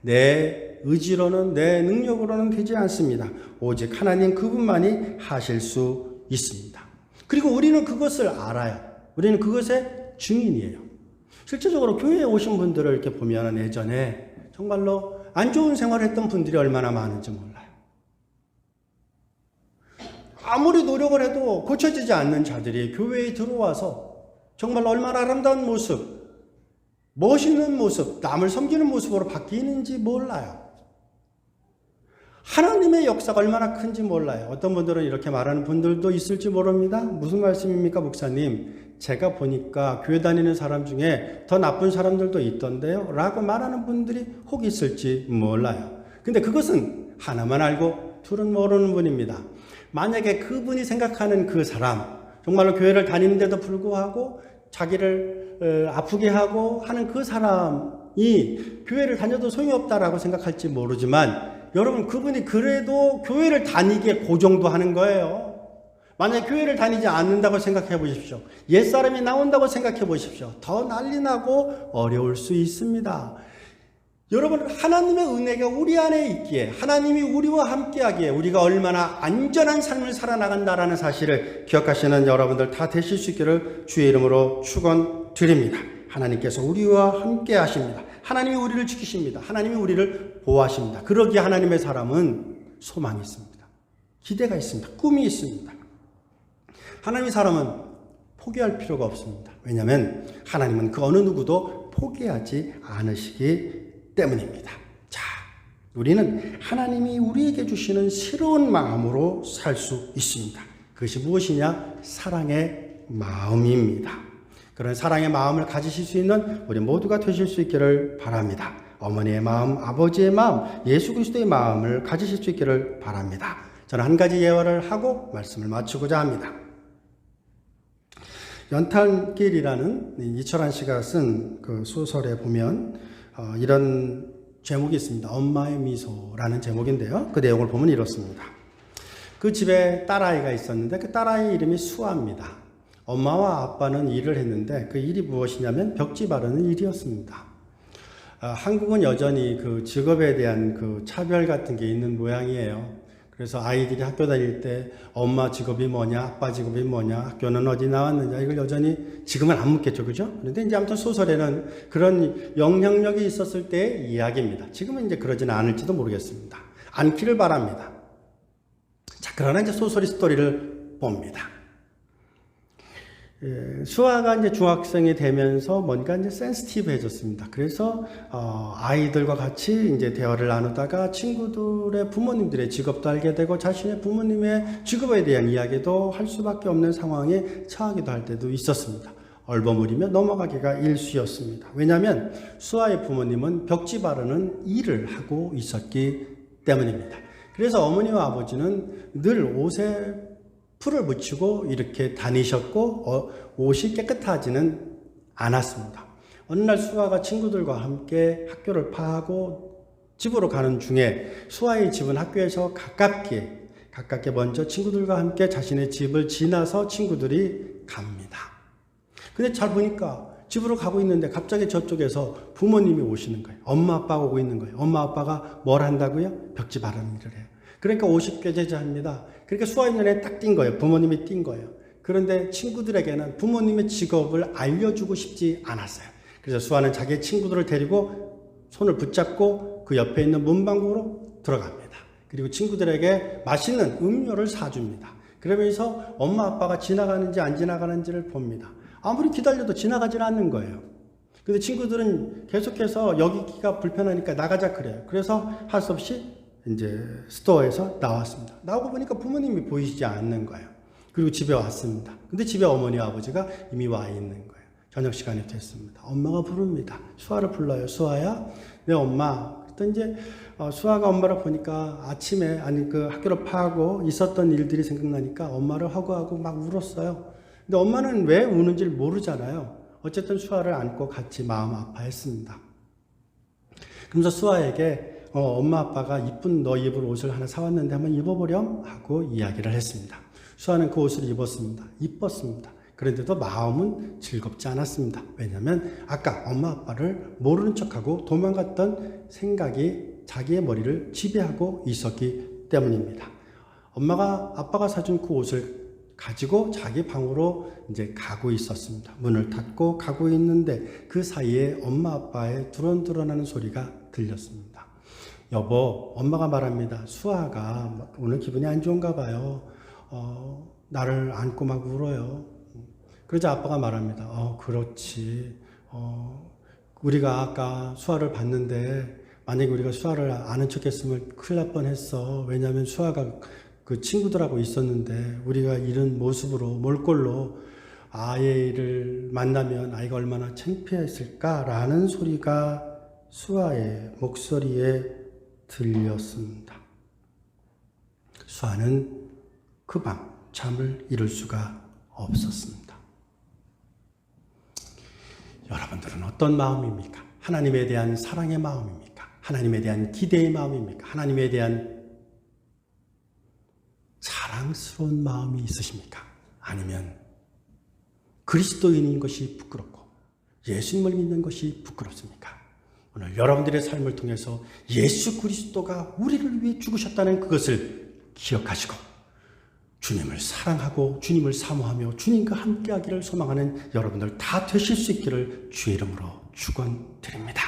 내 의지로는, 내 능력으로는 되지 않습니다. 오직 하나님 그분만이 하실 수 있습니다. 그리고 우리는 그것을 알아요. 우리는 그것의 증인이에요. 실제적으로 교회에 오신 분들을 이렇게 보면 예전에 정말로 안 좋은 생활을 했던 분들이 얼마나 많은지 몰라요. 아무리 노력을 해도 고쳐지지 않는 자들이 교회에 들어와서 정말 얼마나 아름다운 모습, 멋있는 모습, 남을 섬기는 모습으로 바뀌는지 몰라요. 하나님의 역사가 얼마나 큰지 몰라요. 어떤 분들은 이렇게 말하는 분들도 있을지 모릅니다. 무슨 말씀입니까, 목사님? 제가 보니까 교회 다니는 사람 중에 더 나쁜 사람들도 있던데요? 라고 말하는 분들이 혹 있을지 몰라요. 근데 그것은 하나만 알고 둘은 모르는 분입니다. 만약에 그분이 생각하는 그 사람, 정말로 교회를 다니는데도 불구하고 자기를 아프게 하고 하는 그 사람이 교회를 다녀도 소용이 없다라고 생각할지 모르지만 여러분, 그분이 그래도 교회를 다니기에 그 정도 하는 거예요. 만약에 교회를 다니지 않는다고 생각해 보십시오. 옛사람이 나온다고 생각해 보십시오. 더 난리 나고 어려울 수 있습니다. 여러분, 하나님의 은혜가 우리 안에 있기에, 하나님이 우리와 함께하기에 우리가 얼마나 안전한 삶을 살아나간다라는 사실을 기억하시는 여러분들 다 되실 수 있기를 주의 이름으로 축원드립니다. 하나님께서 우리와 함께 하십니다. 하나님이 우리를 지키십니다. 하나님이 우리를 보호하십니다. 그러기에 하나님의 사람은 소망이 있습니다. 기대가 있습니다. 꿈이 있습니다. 하나님의 사람은 포기할 필요가 없습니다. 왜냐하면 하나님은 그 어느 누구도 포기하지 않으시기 때문입니다. 자, 우리는 하나님이 우리에게 주시는 새로운 마음으로 살 수 있습니다. 그것이 무엇이냐? 사랑의 마음입니다. 그런 사랑의 마음을 가지실 수 있는 우리 모두가 되실 수 있기를 바랍니다. 어머니의 마음, 아버지의 마음, 예수 그리스도의 마음을 가지실 수 있기를 바랍니다. 저는 한 가지 예화를 하고 말씀을 마치고자 합니다. 연탄길이라는 이철환 씨가 쓴 그 소설에 보면 이런 제목이 있습니다. 엄마의 미소라는 제목인데요. 그 내용을 보면 이렇습니다. 그 집에 딸아이가 있었는데 그 딸아이 이름이 수아입니다. 엄마와 아빠는 일을 했는데 그 일이 무엇이냐면 벽지 바르는 일이었습니다. 한국은 여전히 그 직업에 대한 그 차별 같은 게 있는 모양이에요. 그래서 아이들이 학교 다닐 때 엄마 직업이 뭐냐, 아빠 직업이 뭐냐, 학교는 어디 나왔느냐, 이걸 여전히 지금은 안 묻겠죠, 그죠? 그런데 이제 아무튼 소설에는 그런 영향력이 있었을 때의 이야기입니다. 지금은 이제 그러지는 않을지도 모르겠습니다. 않기를 바랍니다. 자, 그러나 이제 소설의 스토리를 봅니다. 수아가 이제 중학생이 되면서 뭔가 이제 센시티브해졌습니다. 그래서 아이들과 같이 이제 대화를 나누다가 친구들의 부모님들의 직업도 알게 되고 자신의 부모님의 직업에 대한 이야기도 할 수밖에 없는 상황에 처하기도 할 때도 있었습니다. 얼버무리며 넘어가기가 일쑤였습니다. 왜냐하면 수아의 부모님은 벽지 바르는 일을 하고 있었기 때문입니다. 그래서 어머니와 아버지는 늘 옷에 풀을 붙이고 이렇게 다니셨고 옷이 깨끗하지는 않았습니다. 어느 날 수아가 친구들과 함께 학교를 파하고 집으로 가는 중에 수아의 집은 학교에서 가깝게 먼저 친구들과 함께 자신의 집을 지나서 친구들이 갑니다. 근데 잘 보니까 집으로 가고 있는데 갑자기 저쪽에서 부모님이 오시는 거예요. 엄마 아빠가 오고 있는 거예요. 엄마 아빠가 뭘 한다고요? 벽지 바르는 일을 해요. 그러니까 옷이 꾀죄죄합니다. 그러니까 수아의 눈에 딱 띈 거예요. 부모님이 띈 거예요. 그런데 친구들에게는 부모님의 직업을 알려주고 싶지 않았어요. 그래서 수아는 자기의 친구들을 데리고 손을 붙잡고 그 옆에 있는 문방구로 들어갑니다. 그리고 친구들에게 맛있는 음료를 사줍니다. 그러면서 엄마 아빠가 지나가는지 안 지나가는지를 봅니다. 아무리 기다려도 지나가질 않는 거예요. 근데 친구들은 계속해서 여기기가 불편하니까 나가자 그래요. 그래서 할 수 없이 이제 스토어에서 나왔습니다. 나오고 보니까 부모님이 보이시지 않는 거예요. 그리고 집에 왔습니다. 근데 집에 어머니와 아버지가 이미 와 있는 거예요. 저녁 시간이 됐습니다. 엄마가 부릅니다. 수아를 불러요. 수아야, 내 엄마. 그때 이제 수아가 엄마를 보니까 아침에 그 학교를 파고 있었던 일들이 생각나니까 엄마를 허구하고 막 울었어요. 근데 엄마는 왜 우는지를 모르잖아요. 어쨌든 수아를 안고 같이 마음 아파했습니다. 그러면서 수아에게 엄마 아빠가 이쁜 너 입을 옷을 하나 사왔는데 한번 입어보렴 하고 이야기를 했습니다. 수아는 그 옷을 입었습니다. 이뻤습니다. 그런데도 마음은 즐겁지 않았습니다. 왜냐하면 아까 엄마 아빠를 모르는 척하고 도망갔던 생각이 자기의 머리를 지배하고 있었기 때문입니다. 아빠가 사준 그 옷을 가지고 자기 방으로 이제 가고 있었습니다. 문을 닫고 가고 있는데 그 사이에 엄마 아빠의 두런두런하는 소리가 들렸습니다. 여보, 엄마가 말합니다. 수아가 오늘 기분이 안 좋은가 봐요. 나를 안고 막 울어요. 그러자 아빠가 말합니다. 그렇지. 우리가 아까 수아를 봤는데 만약에 우리가 수아를 아는 척 했으면 큰일 날 뻔했어. 왜냐하면 수아가 그 친구들하고 있었는데 우리가 이런 모습으로 몰골로 아이를 만나면 아이가 얼마나 창피했을까라는 소리가 수아의 목소리에 들렸습니다. 수아는 그 밤 잠을 이룰 수가 없었습니다. 여러분들은 어떤 마음입니까? 하나님에 대한 사랑의 마음입니까? 하나님에 대한 기대의 마음입니까? 하나님에 대한 자랑스러운 마음이 있으십니까? 아니면 그리스도인인 것이 부끄럽고 예수님을 믿는 것이 부끄럽습니까? 오늘 여러분들의 삶을 통해서 예수 그리스도가 우리를 위해 죽으셨다는 그것을 기억하시고 주님을 사랑하고 주님을 사모하며 주님과 함께하기를 소망하는 여러분들 다 되실 수 있기를 주의 이름으로 축원드립니다.